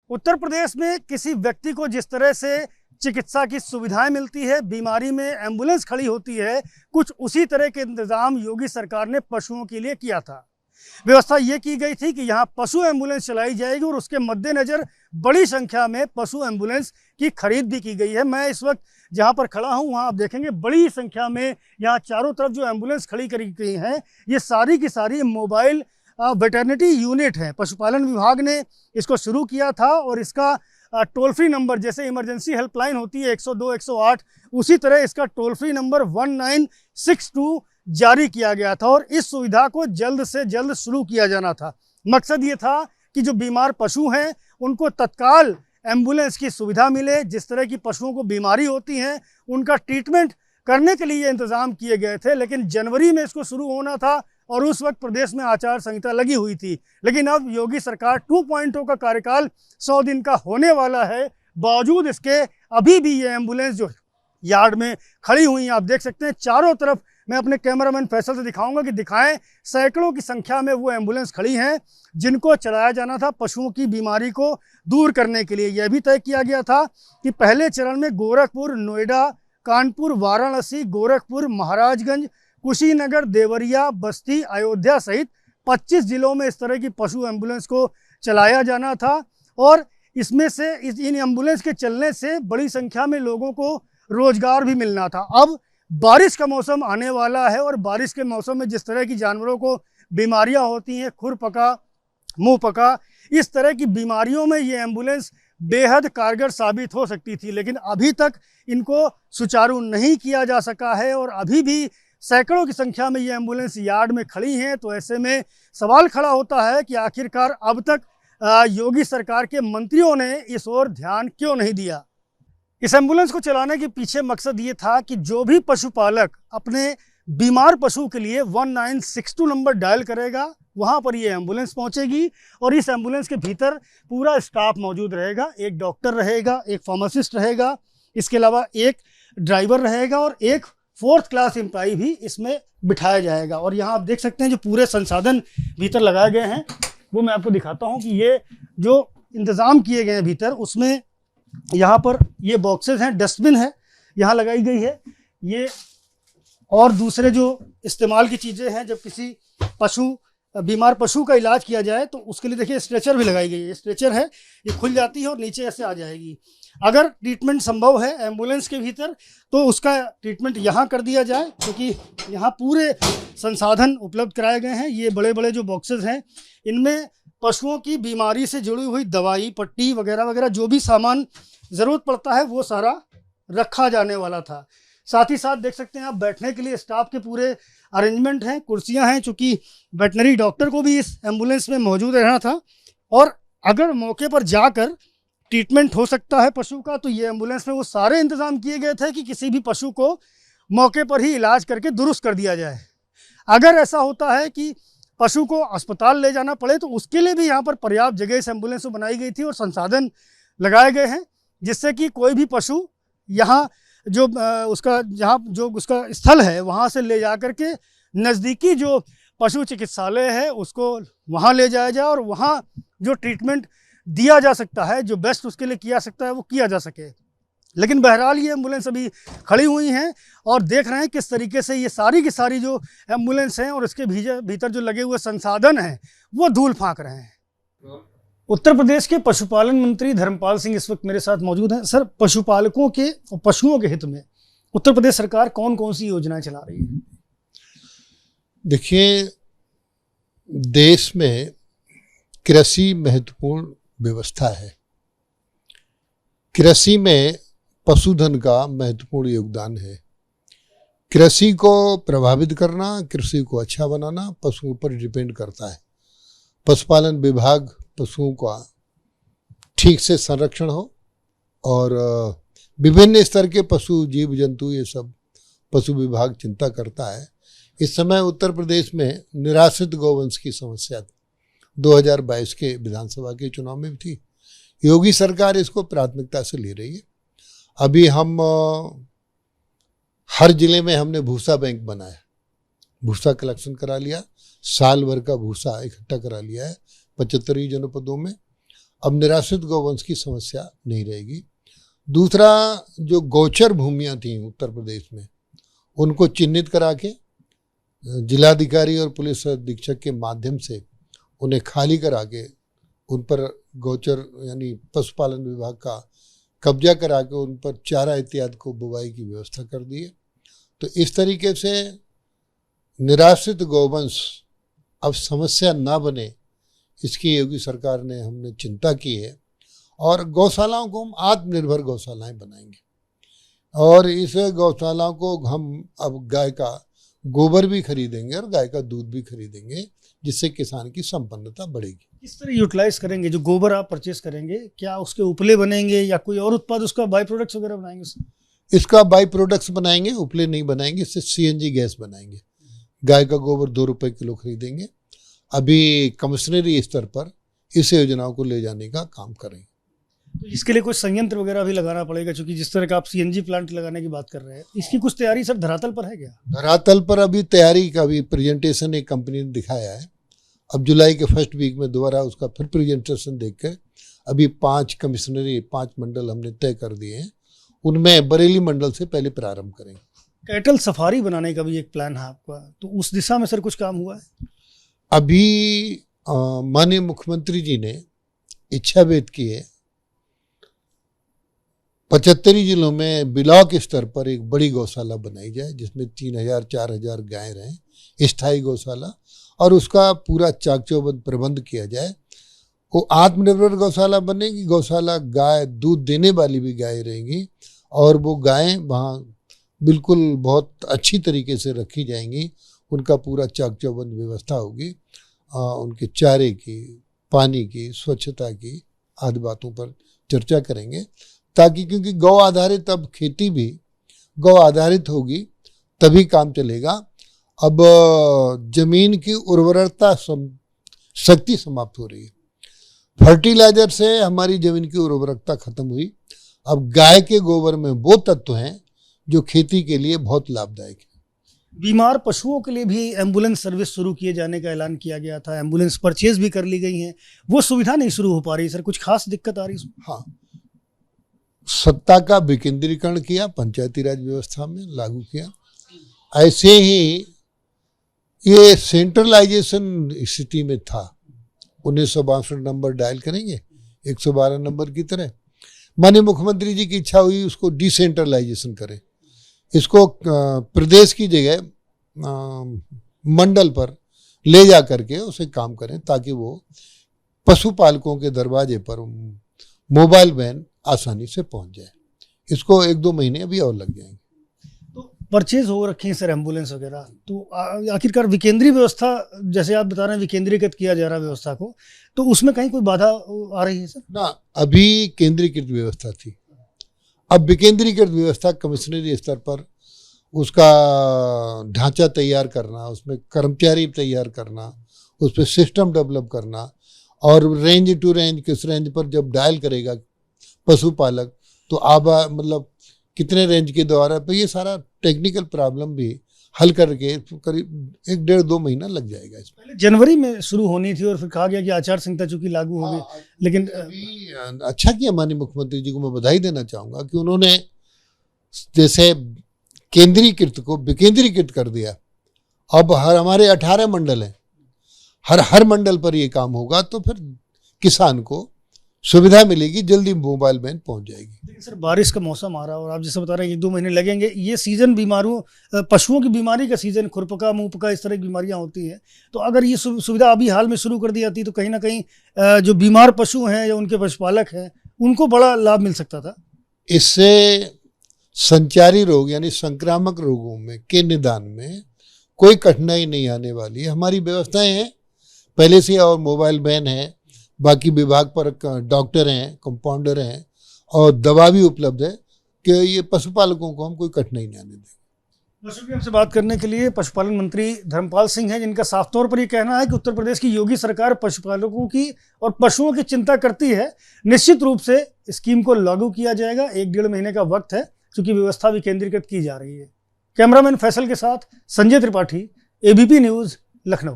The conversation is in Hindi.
उत्तर प्रदेश में किसी व्यक्ति को जिस तरह से चिकित्सा की सुविधाएं मिलती है, बीमारी में एम्बुलेंस खड़ी होती है, कुछ उसी तरह के इंतजाम योगी सरकार ने पशुओं के लिए किया था। व्यवस्था ये की गई थी कि यहाँ पशु एम्बुलेंस चलाई जाएगी और उसके मद्देनज़र बड़ी संख्या में पशु एम्बुलेंस की खरीद भी की गई है। मैं इस वक्त जहाँ पर खड़ा हूँ वहाँ आप देखेंगे बड़ी संख्या में यहाँ चारों तरफ जो एम्बुलेंस खड़ी करी गई हैं, ये सारी की सारी मोबाइल वेटरनिटी यूनिट है। पशुपालन विभाग ने इसको शुरू किया था और इसका टोल फ्री नंबर, जैसे इमरजेंसी हेल्पलाइन होती है 102 108, उसी तरह इसका टोल फ्री नंबर 1962 जारी किया गया था और इस सुविधा को जल्द से जल्द शुरू किया जाना था। मकसद ये था कि जो बीमार पशु हैं उनको तत्काल एम्बुलेंस की सुविधा मिले। जिस तरह की पशुओं को बीमारी होती हैं उनका ट्रीटमेंट करने के लिए इंतज़ाम किए गए थे, लेकिन जनवरी में इसको शुरू होना था और उस वक्त प्रदेश में आचार संहिता लगी हुई थी। लेकिन अब योगी सरकार 2.0 का कार्यकाल 100 दिन का होने वाला है, बावजूद इसके अभी भी ये एम्बुलेंस जो यार्ड में खड़ी हुई हैं, आप देख सकते हैं चारों तरफ। मैं अपने कैमरामैन फैसल से दिखाऊंगा कि दिखाएं, सैकड़ों की संख्या में वो एम्बुलेंस खड़ी हैं जिनको चलाया जाना था पशुओं की बीमारी को दूर करने के लिए। यह भी तय किया गया था कि पहले चरण में गोरखपुर, नोएडा, कानपुर, वाराणसी, गोरखपुर, महाराजगंज, कुशीनगर, देवरिया, बस्ती, अयोध्या सहित 25 जिलों में इस तरह की पशु एम्बुलेंस को चलाया जाना था और इसमें से इन एम्बुलेंस के चलने से बड़ी संख्या में लोगों को रोजगार भी मिलना था। अब बारिश का मौसम आने वाला है और बारिश के मौसम में जिस तरह की जानवरों को बीमारियां होती हैं, खुर पका, मुंह पका, इस तरह की बीमारियों में ये एम्बुलेंस बेहद कारगर साबित हो सकती थी, लेकिन अभी तक इनको सुचारू नहीं किया जा सका है और अभी भी सैकड़ों की संख्या में ये एम्बुलेंस यार्ड में खड़ी हैं। तो ऐसे में सवाल खड़ा होता है कि आखिरकार अब तक योगी सरकार के मंत्रियों ने इस ओर ध्यान क्यों नहीं दिया। इस एम्बुलेंस को चलाने के पीछे मकसद ये था कि जो भी पशुपालक अपने बीमार पशु के लिए 1962 नंबर डायल करेगा, वहाँ पर ये एम्बुलेंस पहुँचेगी और इस एम्बुलेंस के भीतर पूरा स्टाफ मौजूद रहेगा। एक डॉक्टर रहेगा, एक फार्मासिस्ट रहेगा, इसके अलावा एक ड्राइवर रहेगा और एक 4th क्लास एम्प्लॉई भी इसमें बिठाया जाएगा। और यहाँ आप देख सकते हैं जो पूरे संसाधन भीतर लगाए गए हैं वो मैं आपको दिखाता हूँ कि ये जो इंतज़ाम किए गए हैं भीतर, उसमें यहाँ पर ये बॉक्सेस हैं, डस्टबिन है यहाँ लगाई गई है, ये और दूसरे जो इस्तेमाल की चीज़ें हैं जब किसी बीमार पशु का इलाज किया जाए तो उसके लिए देखिए स्ट्रेचर भी लगाई गई है। स्ट्रेचर है, ये खुल जाती है और नीचे ऐसे आ जाएगी। अगर ट्रीटमेंट संभव है एम्बुलेंस के भीतर तो उसका ट्रीटमेंट यहाँ कर दिया जाए, क्योंकि यहाँ पूरे संसाधन उपलब्ध कराए गए हैं। ये बड़े बड़े जो बॉक्सेस हैं इनमें पशुओं की बीमारी से जुड़ी हुई दवाई, पट्टी वगैरह वगैरह जो भी सामान ज़रूरत पड़ता है वो सारा रखा जाने वाला था। साथ ही साथ देख सकते हैं आप बैठने के लिए स्टाफ के पूरे अरेंजमेंट हैं, कुर्सियां हैं, चूँकि वेटनरी डॉक्टर को भी इस एम्बुलेंस में मौजूद रहना था और अगर मौके पर जाकर ट्रीटमेंट हो सकता है पशु का तो ये एम्बुलेंस में वो सारे इंतज़ाम किए गए थे कि किसी भी पशु को मौके पर ही इलाज करके दुरुस्त कर दिया जाए। अगर ऐसा होता है कि पशु को अस्पताल ले जाना पड़े तो उसके लिए भी यहाँ पर पर्याप्त जगह इस एम्बुलेंस में बनाई गई थी और संसाधन लगाए गए हैं, जिससे कि कोई भी पशु यहाँ जो उसका स्थल है वहाँ से ले जा कर के नज़दीकी जो पशु चिकित्सालय है उसको वहाँ ले जाया जाए और वहाँ जो ट्रीटमेंट दिया जा सकता है, जो बेस्ट उसके लिए किया सकता है वो किया जा सके। लेकिन बहरहाल ये एम्बुलेंस अभी खड़ी हुई हैं और देख रहे हैं किस तरीके से ये सारी की सारी जो एम्बुलेंस हैं और इसके भीतर जो लगे हुए संसाधन हैं वो धूल फाँक रहे हैं। उत्तर प्रदेश के पशुपालन मंत्री धर्मपाल सिंह इस वक्त मेरे साथ मौजूद हैं। सर, पशुपालकों के और पशुओं के हित में उत्तर प्रदेश सरकार कौन कौन सी योजनाएं चला रही है? देखिए, देश में कृषि महत्वपूर्ण व्यवस्था है। कृषि में पशुधन का महत्वपूर्ण योगदान है। कृषि को प्रभावित करना, कृषि को अच्छा बनाना पशुओं पर डिपेंड करता है। पशुपालन विभाग पशुओं का ठीक से संरक्षण हो और विभिन्न स्तर के पशु, जीव जंतु, ये सब पशु विभाग चिंता करता है। इस समय उत्तर प्रदेश में निराश्रित गौवंश की समस्या 2022 के विधानसभा के चुनाव में भी थी। योगी सरकार इसको प्राथमिकता से ले रही है। अभी हम हर जिले में हमने भूसा बैंक बनाया, भूसा कलेक्शन करा लिया, साल भर का भूसा इकट्ठा करा लिया है 75 जनपदों में। अब निराश्रित गौवंश की समस्या नहीं रहेगी। दूसरा, जो गोचर भूमियां थी उत्तर प्रदेश में, उनको चिन्हित करा के जिलाधिकारी और पुलिस अधीक्षक के माध्यम से उन्हें खाली करा के उन पर गोचर यानी पशुपालन विभाग का कब्जा करा के उन पर चारा इत्यादि को बुवाई की व्यवस्था कर दी है। तो इस तरीके से निराश्रित गौवंश अब समस्या ना बने, इसकी योगी सरकार ने हमने चिंता की है। और गौशालाओं को हम आत्मनिर्भर गौशालाएं बनाएंगे और इस गौशालाओं को हम अब गाय का गोबर भी खरीदेंगे और गाय का दूध भी खरीदेंगे, जिससे किसान की संपन्नता बढ़ेगी। किस तरह यूटिलाइज करेंगे जो गोबर आप परचेस करेंगे? क्या उसके उपले बनेंगे या कोई और उत्पाद उसका बाई प्रोडक्ट्स वगैरह बनाएंगे उससे? इसका बाई प्रोडक्ट्स बनाएंगे, उपले नहीं बनाएंगे, इससे सीएनजी गैस बनाएंगे। गाय का गोबर 2 रुपये किलो खरीदेंगे। अभी कमिश्नरी स्तर पर इस योजनाओं को ले जाने का काम करेंगे। तो इसके लिए कुछ संयंत्र वगैरह भी लगाना पड़ेगा, क्योंकि जिस तरह का आप सीएनजी प्लांट लगाने की बात कर रहे हैं, इसकी कुछ तैयारी सर धरातल पर है क्या? धरातल पर अभी तैयारी का भी प्रेजेंटेशन एक कंपनी ने दिखाया है। अब जुलाई के फर्स्ट वीक में दोबारा उसका फिर प्रेजेंटेशन देख कर अभी 5 मंडल हमने तय कर दिए हैं, उनमें बरेली मंडल से पहले प्रारंभ करेंगे। कैटल सफारी बनाने का भी एक प्लान है आपका, तो उस दिशा में सर कुछ काम हुआ है? अभी माननीय मुख्यमंत्री जी ने इच्छा व्यक्त की है 75 जिलों में ब्लॉक स्तर पर एक बड़ी गौशाला बनाई जाए, जिसमें 3000-4000 गायें रहें, स्थायी गौशाला, और उसका पूरा चाक चौबंद प्रबंध किया जाए। वो आत्मनिर्भर गौशाला बनेगी। गौशाला गाय दूध देने वाली भी गाय रहेंगी और वो गायें वहाँ बिल्कुल बहुत अच्छी तरीके से रखी जाएंगी। उनका पूरा चाक चौबंद व्यवस्था होगी, उनके चारे की, पानी की, स्वच्छता की आदि बातों पर चर्चा करेंगे, ताकि क्योंकि गौ आधारित अब खेती भी गौ आधारित होगी तभी काम चलेगा। अब जमीन की उर्वरता शक्ति समाप्त हो रही है। फर्टिलाइजर से हमारी जमीन की उर्वरकता खत्म हुई। अब गाय के गोबर में वो तत्व हैं जो खेती के लिए बहुत लाभदायक है। बीमार पशुओं के लिए भी एम्बुलेंस सर्विस शुरू किए जाने का ऐलान किया गया था, एम्बुलेंस परचेज भी कर ली गई है, वो सुविधा नहीं शुरू हो पा रही सर, कुछ खास दिक्कत आ रही है? हाँ, सत्ता का विकेंद्रीकरण किया, पंचायती राज व्यवस्था में लागू किया। ऐसे ही ये सेंट्रलाइजेशन स्थिति में था। 1962 नंबर डायल करेंगे 112 नंबर की तरह। माननीय मुख्यमंत्री जी की इच्छा हुई उसको डिसेंट्रलाइजेशन करें, इसको प्रदेश की जगह मंडल पर ले जा करके उसे काम करें, ताकि वो पशुपालकों के दरवाजे पर मोबाइल वैन आसानी से पहुंच जाए। इसको 1-2 महीने अभी और लग जाएंगे। तो परचेज हो रखी है सर एम्बुलेंस वगैरह, तो आखिरकार विकेंद्रीय व्यवस्था, जैसे आप बता रहे हैं विकेंद्रीकृत किया जा रहा है व्यवस्था को, तो उसमें कहीं कोई बाधा आ रही है सर? ना, अभी केंद्रीकृत व्यवस्था थी, अब विकेंद्रीकृत व्यवस्था कमिश्नरी स्तर पर उसका ढांचा तैयार करना, उसमें कर्मचारी तैयार करना, उस पर सिस्टम डेवलप करना, और रेंज टू रेंज किस रेंज पर जब डायल करेगा पशुपालक तो मतलब कितने रेंज के द्वारा पे, ये सारा टेक्निकल प्रॉब्लम भी हल करके करीब 1-1.5-2 महीना लग जाएगा। इस पहले जनवरी में शुरू होनी थी और फिर कहा गया कि आचार संहिता चूंकि लागू हो गई, लेकिन अच्छा किया माननीय मुख्यमंत्री जी को मैं बधाई देना चाहूँगा कि उन्होंने जैसे केंद्रीकृत को विकेंद्रीकृत कर दिया। अब हमारे 18 मंडल हैं, हर मंडल पर ये काम होगा, तो फिर किसान को सुविधा मिलेगी, जल्दी मोबाइल वैन पहुंच जाएगी। लेकिन सर बारिश का मौसम आ रहा है और आप जैसे बता रहे हैं 1-2 महीने लगेंगे, ये सीजन पशुओं की बीमारी का सीजन, खुरपका, मुंहपका, इस तरह की बीमारियां होती हैं, तो अगर ये सुविधा अभी हाल में शुरू कर दी जाती तो कहीं ना कहीं जो बीमार पशु हैं या उनके पशुपालक हैं उनको बड़ा लाभ मिल सकता था। इससे संचारी रोग यानी संक्रामक रोगों में के निदान में कोई कठिनाई नहीं आने वाली है। हमारी व्यवस्थाएं हैं पहले से, और मोबाइल वैन है, बाकी विभाग पर डॉक्टर हैं, कंपाउंडर हैं, और दवा भी उपलब्ध है कि ये पशुपालकों को हम कोई कठिनाई नहीं आने देंगे। दर्शकों, हमसे बात करने के लिए पशुपालन मंत्री धर्मपाल सिंह हैं, जिनका साफ तौर पर ये कहना है कि उत्तर प्रदेश की योगी सरकार पशुपालकों की और पशुओं की चिंता करती है। निश्चित रूप से स्कीम को लागू किया जाएगा, 1-1.5 महीने का वक्त है, क्योंकि व्यवस्था भी केंद्रीकृत की जा रही है। कैमरामैन फैसल के साथ संजय त्रिपाठी, ABP न्यूज़, लखनऊ।